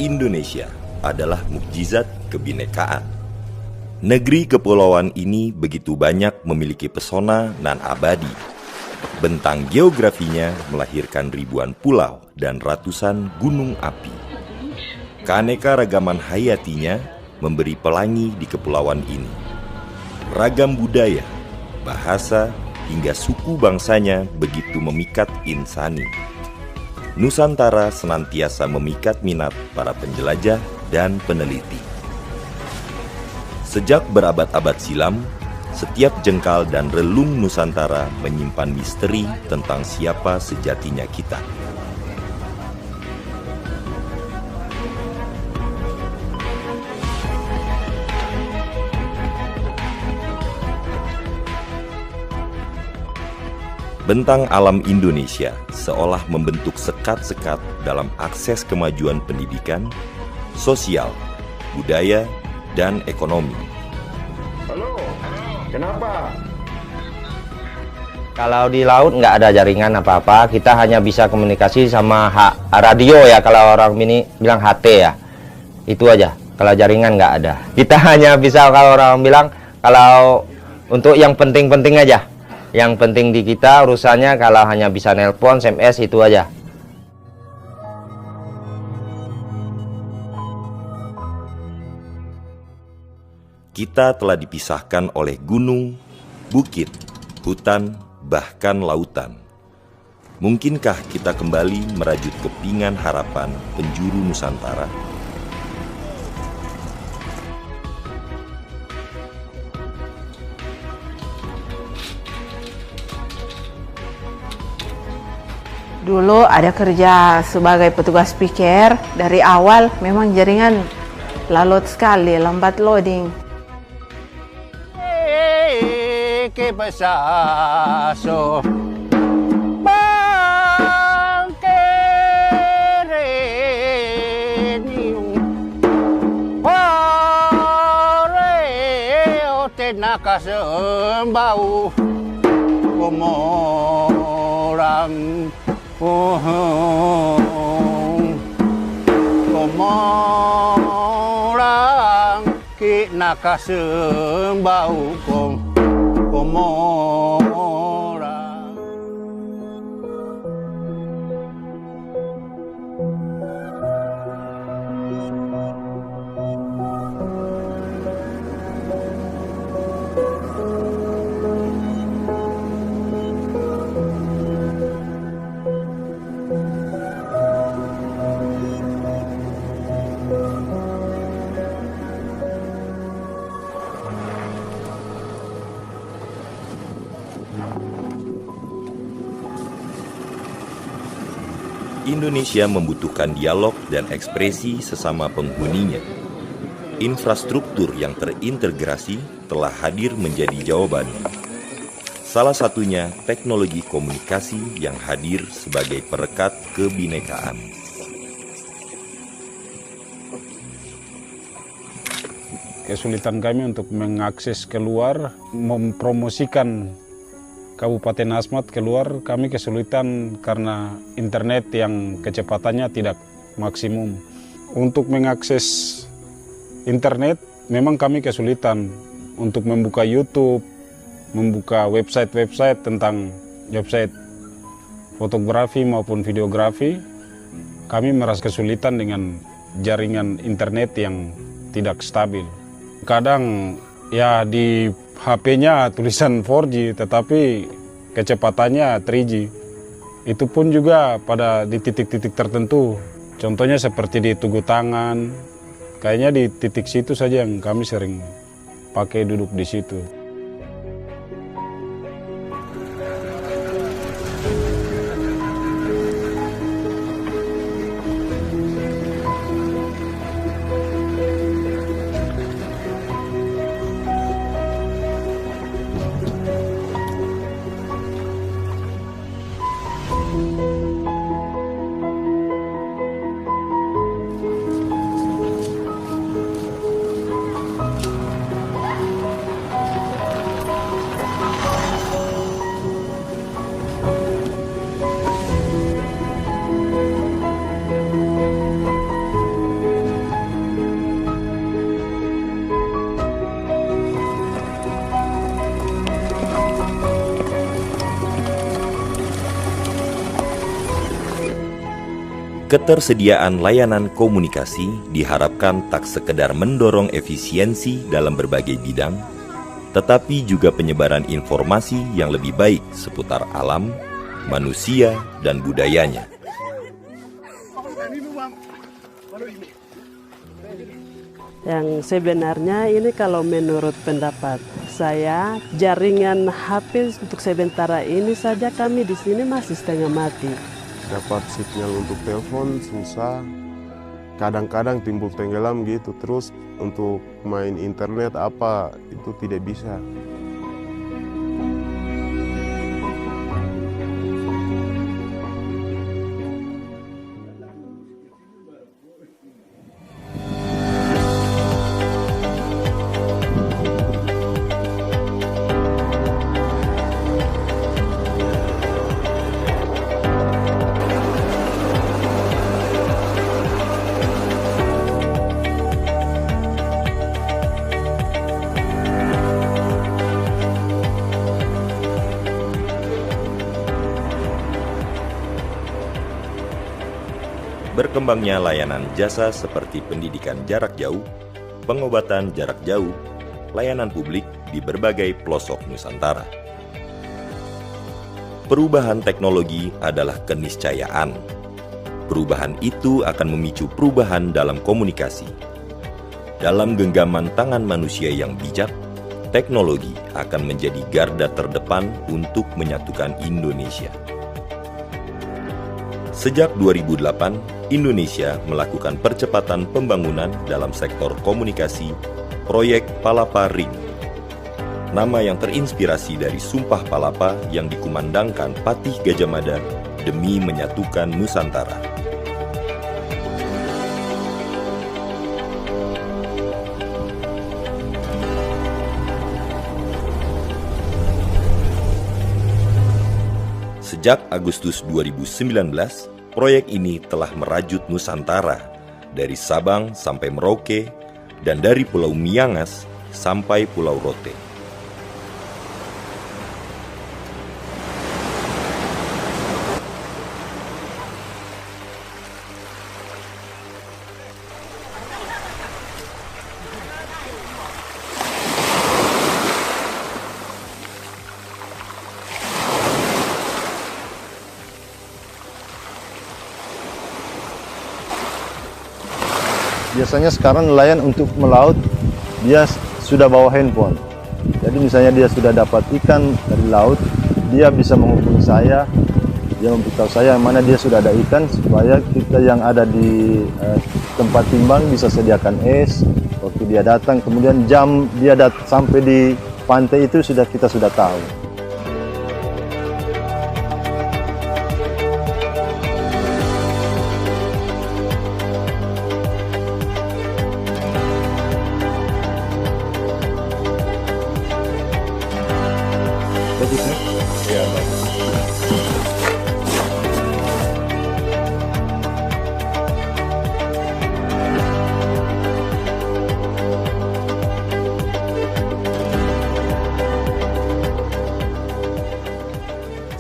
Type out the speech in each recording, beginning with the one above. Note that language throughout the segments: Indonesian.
Indonesia adalah mukjizat kebinekaan. Negeri kepulauan ini begitu banyak memiliki pesona nan abadi. Bentang geografinya melahirkan ribuan pulau dan ratusan gunung api. Keanekaragaman hayatinya memberi pelangi di kepulauan ini. Ragam budaya, bahasa, hingga suku bangsanya begitu memikat insani. Nusantara senantiasa memikat minat para penjelajah dan peneliti. Sejak berabad-abad silam, setiap jengkal dan relung Nusantara menyimpan misteri tentang siapa sejatinya kita. Bentang alam Indonesia seolah membentuk sekat-sekat dalam akses kemajuan pendidikan, sosial, budaya, dan ekonomi. Halo, kenapa? Kalau di laut nggak ada jaringan apa-apa, kita hanya bisa komunikasi sama radio ya, kalau orang ini bilang HT ya. Itu aja, kalau jaringan nggak ada. Kita hanya bisa, kalau orang bilang, kalau untuk yang penting-penting aja. Yang penting di kita urusannya kalau hanya bisa nelpon, SMS, itu aja. Kita telah dipisahkan oleh gunung, bukit, hutan, bahkan lautan. Mungkinkah kita kembali merajut kepingan harapan penjuru Nusantara? Dulu ada kerja sebagai petugas piker, dari awal memang jaringan lalot sekali, lambat loading. Que pesazo tenaga sembau como orang kita sembau como orang. Indonesia membutuhkan dialog dan ekspresi sesama penghuninya. Infrastruktur yang terintegrasi telah hadir menjadi jawaban. Salah satunya teknologi komunikasi yang hadir sebagai perekat kebinekaan. Kesulitan kami untuk mengakses keluar, mempromosikan Kabupaten Asmat keluar, kami kesulitan karena internet yang kecepatannya tidak maksimum. Untuk mengakses internet, memang kami kesulitan untuk membuka YouTube, membuka website-website tentang website fotografi maupun videografi. Kami merasa kesulitan dengan jaringan internet yang tidak stabil. Kadang ya di HP-nya tulisan 4G, tetapi kecepatannya 3G. Itu pun juga pada di titik-titik tertentu. Contohnya seperti di Tugu Tangan. Kayaknya di titik situ saja yang kami sering pakai duduk di situ. Ketersediaan layanan komunikasi diharapkan tak sekedar mendorong efisiensi dalam berbagai bidang, tetapi juga penyebaran informasi yang lebih baik seputar alam, manusia, dan budayanya. Yang sebenarnya ini kalau menurut pendapat saya, jaringan HP untuk sementara ini saja kami di sini masih setengah mati. Dapat sinyal untuk telepon susah, kadang-kadang timbul tenggelam gitu, terus untuk main internet apa itu tidak bisa. Berkembangnya layanan jasa seperti pendidikan jarak jauh, pengobatan jarak jauh, layanan publik di berbagai pelosok Nusantara. Perubahan teknologi adalah keniscayaan. Perubahan itu akan memicu perubahan dalam komunikasi. Dalam genggaman tangan manusia yang bijak, teknologi akan menjadi garda terdepan untuk menyatukan Indonesia. Sejak 2008, Indonesia melakukan percepatan pembangunan dalam sektor komunikasi, proyek Palapa Ring. Nama yang terinspirasi dari Sumpah Palapa yang dikumandangkan Patih Gajah Mada demi menyatukan Nusantara. Sejak Agustus 2019, proyek ini telah merajut Nusantara dari Sabang sampai Merauke dan dari Pulau Miangas sampai Pulau Rote. Biasanya sekarang nelayan untuk melaut, dia sudah bawa handphone. Jadi misalnya dia sudah dapat ikan dari laut, dia bisa menghubungi saya, dia memberitahu saya mana dia sudah ada ikan, supaya kita yang ada di tempat timbang bisa sediakan es, waktu dia datang, kemudian jam dia sampai di pantai itu kita sudah tahu.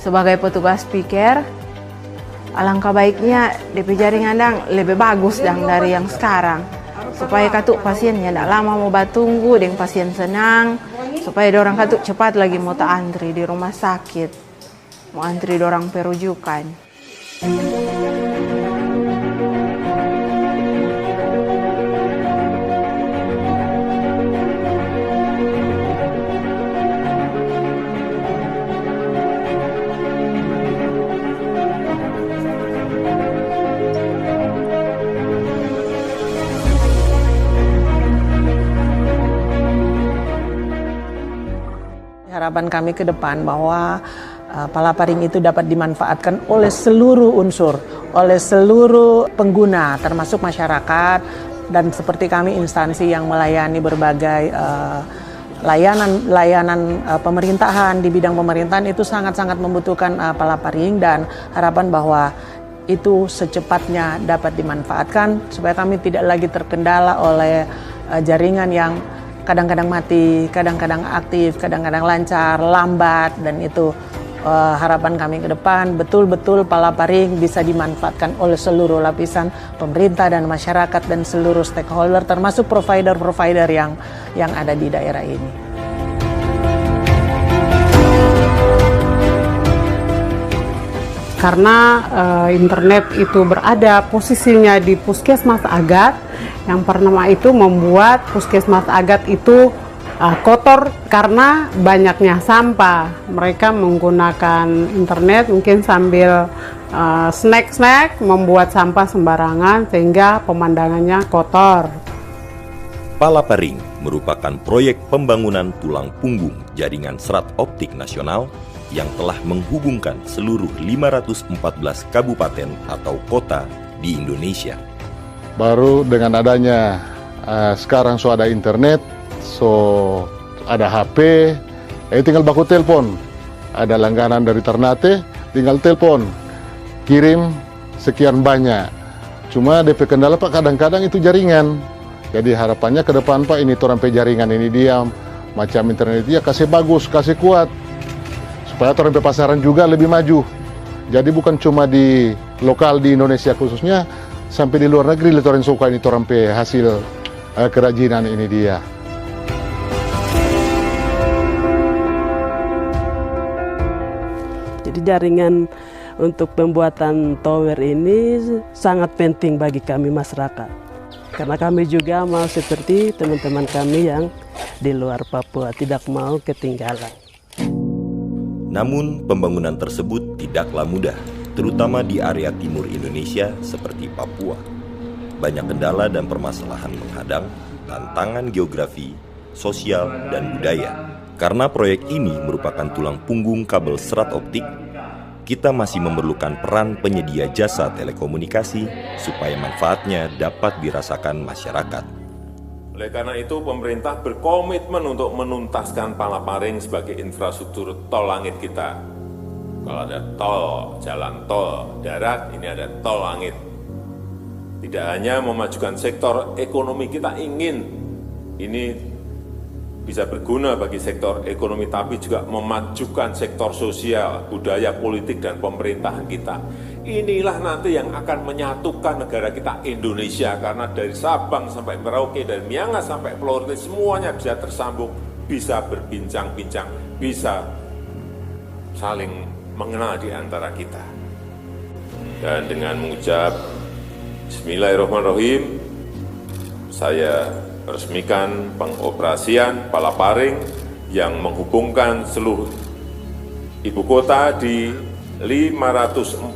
Sebagai petugas piker, alangkah baiknya DP jaringan dang lebih bagus dang dari yang sekarang, supaya katuk pasiennya tidak lama mau batunggu, deng pasien senang, supaya dorang katuk cepat lagi mau tak antri di rumah sakit, mau antri dorang perujukan. Harapan kami ke depan bahwa Palapa Ring itu dapat dimanfaatkan oleh seluruh unsur, oleh seluruh pengguna, termasuk masyarakat, dan seperti kami instansi yang melayani berbagai layanan pemerintahan di bidang pemerintahan itu sangat-sangat membutuhkan Palapa Ring, dan harapan bahwa itu secepatnya dapat dimanfaatkan supaya kami tidak lagi terkendala oleh jaringan yang kadang-kadang mati, kadang-kadang aktif, kadang-kadang lancar, lambat, dan itu harapan kami ke depan betul-betul Palaparing bisa dimanfaatkan oleh seluruh lapisan pemerintah dan masyarakat dan seluruh stakeholder termasuk provider-provider yang ada di daerah ini. Karena internet itu berada posisinya di Puskesmas Agat, yang pertama itu membuat Puskesmas Agat itu kotor karena banyaknya sampah. Mereka menggunakan internet mungkin sambil snack-snack, membuat sampah sembarangan sehingga pemandangannya kotor. Palaparing merupakan proyek pembangunan tulang punggung jaringan serat optik nasional yang telah menghubungkan seluruh 514 kabupaten atau kota di Indonesia. Baru dengan adanya sekarang ada internet, ada HP, tinggal baku telepon. Ada langganan dari Ternate, tinggal telepon, kirim sekian banyak. Cuma DP kendala Pak kadang-kadang itu jaringan. Jadi harapannya ke depan Pak ini torampe jaringan ini diam, macam internet dia kasih bagus, kasih kuat. Supaya torampe pasaran juga lebih maju. Jadi bukan cuma di lokal di Indonesia khususnya, sampai di luar negeri orang suka ini torampe hasil kerajinan ini dia. Jadi jaringan untuk pembuatan tower ini sangat penting bagi kami masyarakat. Karena kami juga mau seperti teman-teman kami yang di luar Papua, tidak mau ketinggalan. Namun pembangunan tersebut tidaklah mudah, terutama di area timur Indonesia seperti Papua. Banyak kendala dan permasalahan menghadang, tantangan geografi, sosial, dan budaya. Karena proyek ini merupakan tulang punggung kabel serat optik, kita masih memerlukan peran penyedia jasa telekomunikasi supaya manfaatnya dapat dirasakan masyarakat. Oleh karena itu, pemerintah berkomitmen untuk menuntaskan Palaparing sebagai infrastruktur tol langit kita. Kalau ada tol, jalan tol darat, ini ada tol langit. Tidak hanya memajukan sektor ekonomi, kita ingin ini bisa berguna bagi sektor ekonomi, tapi juga memajukan sektor sosial, budaya, politik, dan pemerintahan kita. Inilah nanti yang akan menyatukan negara kita Indonesia, karena dari Sabang sampai Merauke, dari Miangas sampai Pulau Rote, semuanya bisa tersambung, bisa berbincang-bincang, bisa saling mengenal di antara kita. Dan dengan mengucap Bismillahirrahmanirrahim, saya resmikan pengoperasian Palaparing yang menghubungkan seluruh ibu kota di 514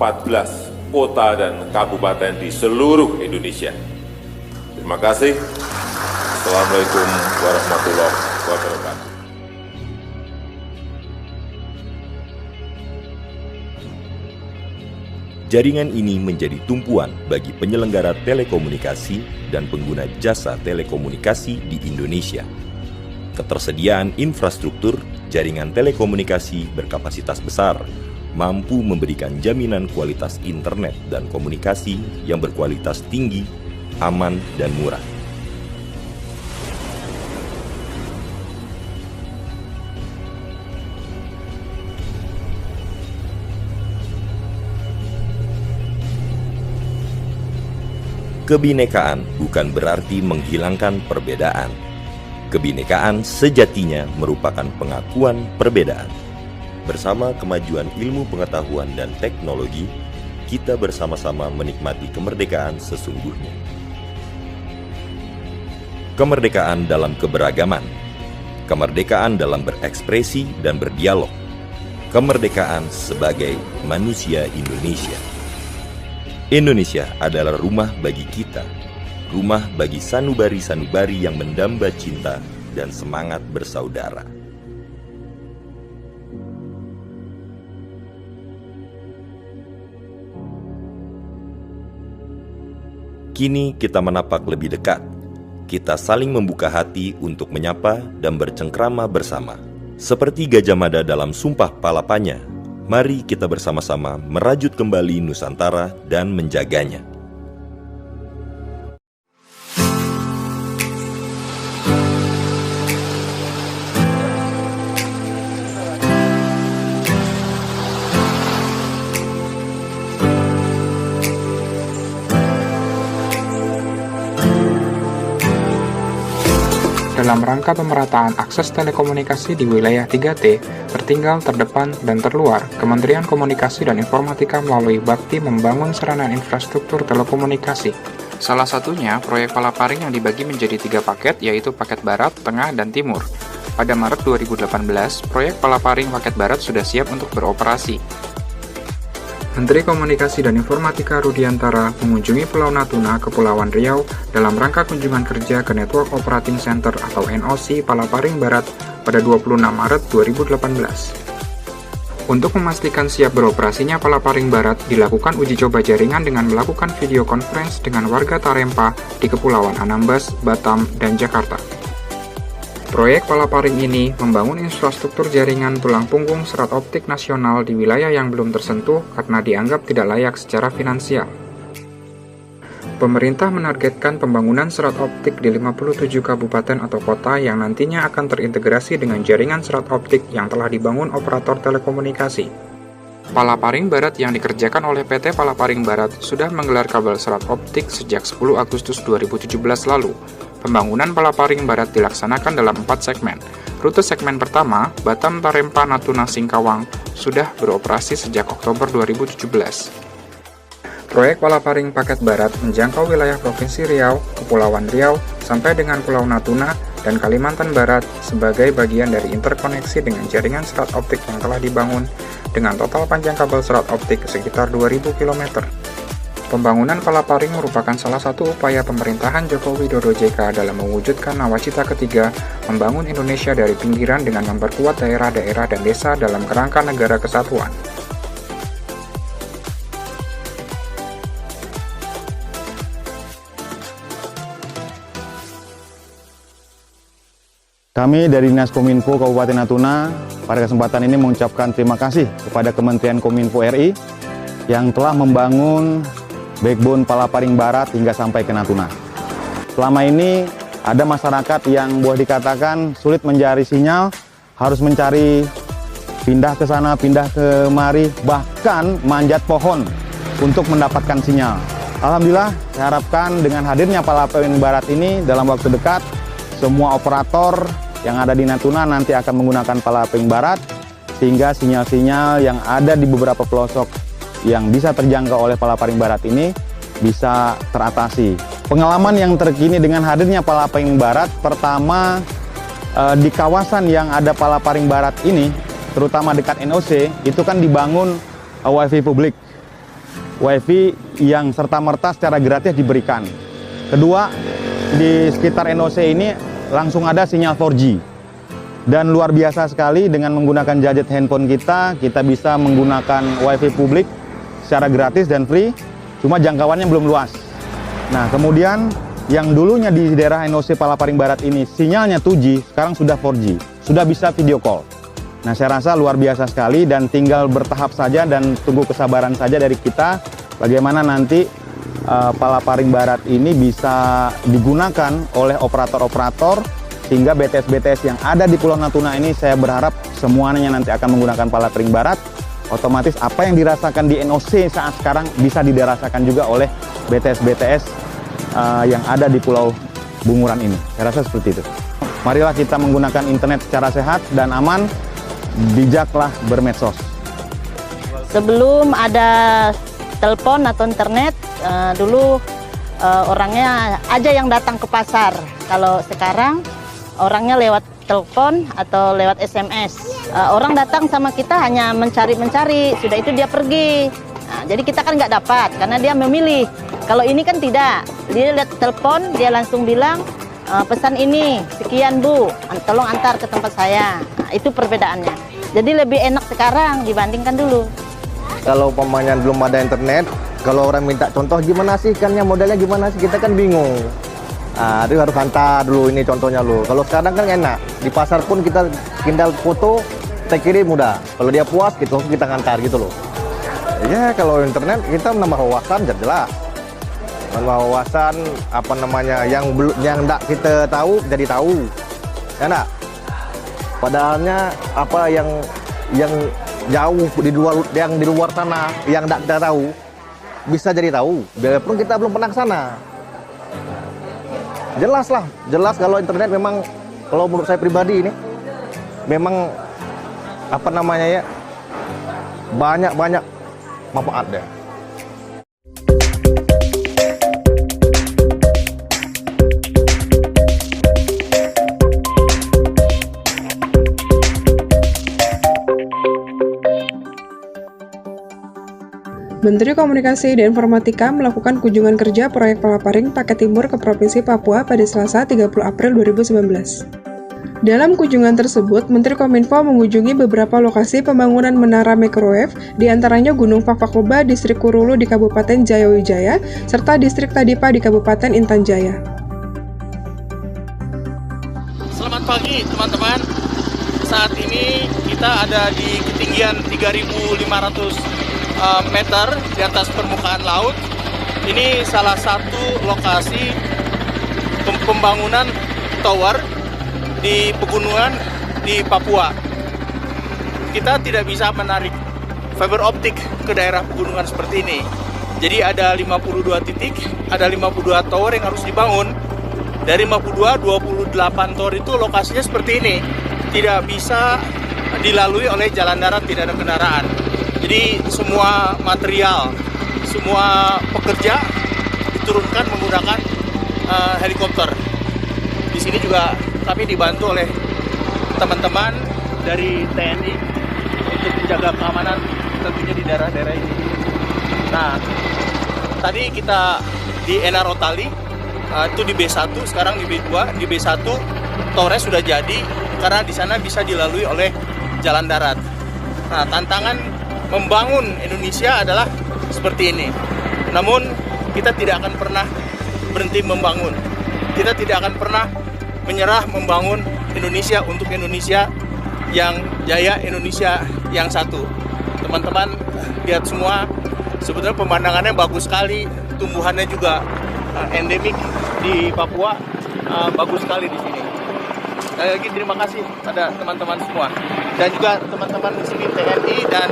kota dan kabupaten di seluruh Indonesia. Terima kasih. Assalamualaikum warahmatullahi wabarakatuh. Jaringan ini menjadi tumpuan bagi penyelenggara telekomunikasi dan pengguna jasa telekomunikasi di Indonesia. Ketersediaan infrastruktur jaringan telekomunikasi berkapasitas besar mampu memberikan jaminan kualitas internet dan komunikasi yang berkualitas tinggi, aman, dan murah. Kebinekaan bukan berarti menghilangkan perbedaan. Kebinekaan sejatinya merupakan pengakuan perbedaan. Bersama kemajuan ilmu pengetahuan dan teknologi, kita bersama-sama menikmati kemerdekaan sesungguhnya. Kemerdekaan dalam keberagaman, kemerdekaan dalam berekspresi dan berdialog, kemerdekaan sebagai manusia Indonesia. Indonesia adalah rumah bagi kita, rumah bagi sanubari-sanubari yang mendamba cinta dan semangat bersaudara. Kini kita menapak lebih dekat. Kita saling membuka hati untuk menyapa dan bercengkrama bersama. Seperti Gajah Mada dalam Sumpah Palapanya, mari kita bersama-sama merajut kembali Nusantara dan menjaganya. dalam rangka pemerataan akses telekomunikasi di wilayah 3T, tertinggal, terdepan, dan terluar, Kementerian Komunikasi dan Informatika melalui bakti membangun sarana infrastruktur telekomunikasi. Salah satunya proyek Palaparing yang dibagi menjadi 3 paket, yaitu paket Barat, Tengah, dan Timur. Pada Maret 2018, proyek Palaparing paket Barat sudah siap untuk beroperasi. Menteri Komunikasi dan Informatika Rudiantara mengunjungi Pulau Natuna, Kepulauan Riau dalam rangka kunjungan kerja ke Network Operating Center atau NOC Palaparing Barat pada 26 Maret 2018. Untuk memastikan siap beroperasinya Palaparing Barat, dilakukan uji coba jaringan dengan melakukan video conference dengan warga Tarempa di Kepulauan Anambas, Batam, dan Jakarta. Proyek Palaparing ini membangun infrastruktur jaringan tulang punggung serat optik nasional di wilayah yang belum tersentuh karena dianggap tidak layak secara finansial. Pemerintah menargetkan pembangunan serat optik di 57 kabupaten atau kota yang nantinya akan terintegrasi dengan jaringan serat optik yang telah dibangun operator telekomunikasi. Palaparing Barat yang dikerjakan oleh PT Palaparing Barat sudah menggelar kabel serat optik sejak 10 Agustus 2017 lalu. Pembangunan Palaparing Barat dilaksanakan dalam 4 segmen. Rute segmen pertama, Batam Tarempa Natuna Singkawang, sudah beroperasi sejak Oktober 2017. Proyek Palaparing Paket Barat menjangkau wilayah Provinsi Riau, Kepulauan Riau, sampai dengan Pulau Natuna dan Kalimantan Barat sebagai bagian dari interkoneksi dengan jaringan serat optik yang telah dibangun dengan total panjang kabel serat optik sekitar 2.000 km. Pembangunan Palaparing merupakan salah satu upaya pemerintahan Joko Widodo JK dalam mewujudkan nawacita ketiga membangun Indonesia dari pinggiran dengan memperkuat daerah-daerah dan desa dalam kerangka negara kesatuan. Kami dari Dinas Kominfo Kabupaten Natuna pada kesempatan ini mengucapkan terima kasih kepada Kementerian Kominfo RI yang telah membangun backbone Palaparing Barat hingga sampai ke Natuna. Selama ini ada masyarakat yang boleh dikatakan sulit mencari sinyal, harus mencari pindah ke sana, pindah ke mari, bahkan manjat pohon untuk mendapatkan sinyal. Alhamdulillah, saya harapkan dengan hadirnya Palaparing Barat ini dalam waktu dekat, semua operator yang ada di Natuna nanti akan menggunakan Palaparing Barat, sehingga sinyal-sinyal yang ada di beberapa pelosok yang bisa terjangkau oleh Palaparing Barat ini bisa teratasi. Pengalaman yang terkini dengan hadirnya Palaparing Barat, pertama di kawasan yang ada Palaparing Barat ini, terutama dekat NOC, itu kan dibangun WiFi publik. WiFi yang serta-merta secara gratis diberikan. Kedua, di sekitar NOC ini langsung ada sinyal 4G. Dan luar biasa sekali dengan menggunakan gadget handphone kita bisa menggunakan WiFi publik secara gratis dan free, cuma jangkauannya belum luas. Nah, kemudian yang dulunya di daerah NOC Palaparing Barat ini sinyalnya 2G, sekarang sudah 4G, sudah bisa video call. Nah, saya rasa luar biasa sekali dan tinggal bertahap saja dan tunggu kesabaran saja dari kita bagaimana nanti Palaparing Barat ini bisa digunakan oleh operator-operator sehingga BTS-BTS yang ada di Pulau Natuna ini saya berharap semuanya nanti akan menggunakan Palaparing Barat. Otomatis apa yang dirasakan di NOC saat sekarang bisa dirasakan juga oleh BTS-BTS yang ada di Pulau Bunguran ini. Saya rasa seperti itu. Marilah kita menggunakan internet secara sehat dan aman, bijaklah bermedsos. Sebelum ada telepon atau internet, dulu orangnya aja yang datang ke pasar. Kalau sekarang orangnya lewat telepon atau lewat SMS. Orang datang sama kita hanya mencari-mencari, sudah itu dia pergi. Nah, jadi kita kan nggak dapat karena dia memilih. Kalau ini kan tidak, dia lihat telepon, dia langsung bilang pesan ini sekian Bu, tolong antar ke tempat saya. Nah, itu perbedaannya. Jadi lebih enak sekarang dibandingkan dulu. Kalau umpamanya belum ada internet, kalau orang minta contoh gimana sih ikannya, modelnya gimana sih, kita kan bingung. Nah, itu harus hantar dulu ini contohnya lo. Kalau sekarang kan enak, di pasar pun kita tinggal foto, kita kirim mudah. Kalau dia puas, kita hantar gitu loh. Ya kalau internet kita menambah wawasan jelas. Menambah wawasan apa namanya yang enggak kita tahu jadi tahu. Ya enggak? Padahalnya apa yang jauh di luar sana yang enggak kita tahu bisa jadi tahu. Biarpun kita belum pernah ke sana. Jelas kalau internet memang Kalau menurut saya pribadi ini memang apa namanya ya, banyak manfaatnya. Menteri Komunikasi dan Informatika melakukan kunjungan kerja proyek Palaparing Paket Timur ke Provinsi Papua pada Selasa 30 April 2019. Dalam kunjungan tersebut, Menteri Kominfo mengunjungi beberapa lokasi pembangunan menara microwave, diantaranya Gunung Pafakoba, Distrik Kurulu di Kabupaten Jayawijaya, serta Distrik Tadipa di Kabupaten Intan Jaya. Selamat pagi teman-teman. Saat ini kita ada di ketinggian 3.500 meter di atas permukaan laut. Ini salah satu lokasi pembangunan tower di pegunungan di Papua. Kita tidak bisa menarik fiber optik ke daerah pegunungan seperti ini. Jadi ada 52 titik, ada 52 tower yang harus dibangun. Dari 52, 28 tower itu lokasinya seperti ini. Tidak bisa dilalui oleh jalan darat, tidak ada kendaraan. Jadi semua material, semua pekerja diturunkan menggunakan helikopter. Di sini juga kami dibantu oleh teman-teman dari TNI untuk menjaga keamanan tentunya di daerah-daerah ini. Nah, tadi kita di Enarotali, itu di B1, sekarang di B2. Di B1 Torres sudah jadi karena di sana bisa dilalui oleh jalan darat. Nah, tantangan membangun Indonesia adalah seperti ini. Namun kita tidak akan pernah berhenti membangun. Kita tidak akan pernah menyerah membangun Indonesia untuk Indonesia yang jaya, Indonesia yang satu. Teman-teman lihat semua, sebetulnya pemandangannya bagus sekali, tumbuhannya juga endemik di Papua, bagus sekali di sini. Sekali lagi terima kasih pada teman-teman semua dan juga teman-teman di sini TNI dan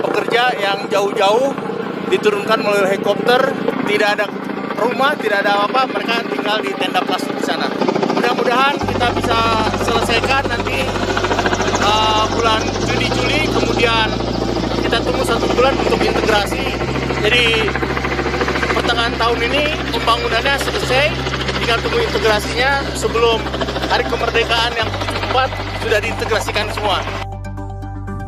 pekerja yang jauh-jauh diturunkan melalui helikopter, tidak ada rumah, tidak ada apa-apa, mereka tinggal di tenda plastik di sana. Mudah-mudahan kita bisa selesaikan nanti bulan Juni-Juli, kemudian kita tunggu 1 bulan untuk integrasi. Jadi pertengahan tahun ini pembangunannya selesai, tinggal tunggu integrasinya sebelum hari kemerdekaan yang ke-74 sudah diintegrasikan semua.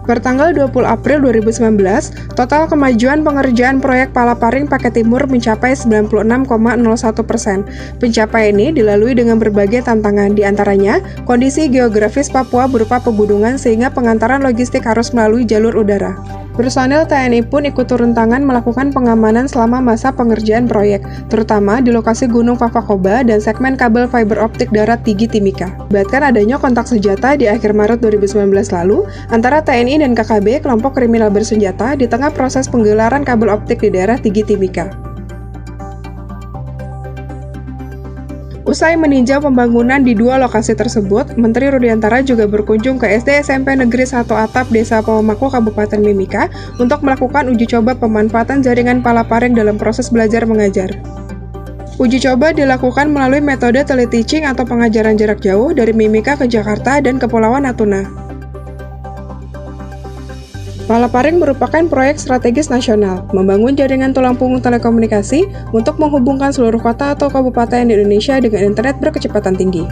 Pertanggal 20 April 2019, total kemajuan pengerjaan proyek Palaparing Paket Timur mencapai 96,01%. Pencapaian ini dilalui dengan berbagai tantangan, diantaranya kondisi geografis Papua berupa pegunungan sehingga pengantaran logistik harus melalui jalur udara. Personel TNI pun ikut turun tangan melakukan pengamanan selama masa pengerjaan proyek, terutama di lokasi Gunung Pafakoba dan segmen kabel fiber optik darat Tigi Timika. Bahkan adanya kontak senjata di akhir Maret 2019 lalu antara TNI dan KKB, kelompok kriminal bersenjata, di tengah proses penggelaran kabel optik di daerah Tigi Timika. Usai meninjau pembangunan di 2 lokasi tersebut, Menteri Rudiantara juga berkunjung ke SD SMP Negeri 1 Atap Desa Pawamako, Kabupaten Mimika untuk melakukan uji coba pemanfaatan jaringan Palaparing dalam proses belajar mengajar. Uji coba dilakukan melalui metode teleteaching atau pengajaran jarak jauh dari Mimika ke Jakarta dan Kepulauan Natuna. Palaparing merupakan proyek strategis nasional, membangun jaringan tulang punggung telekomunikasi untuk menghubungkan seluruh kota atau kabupaten di Indonesia dengan internet berkecepatan tinggi.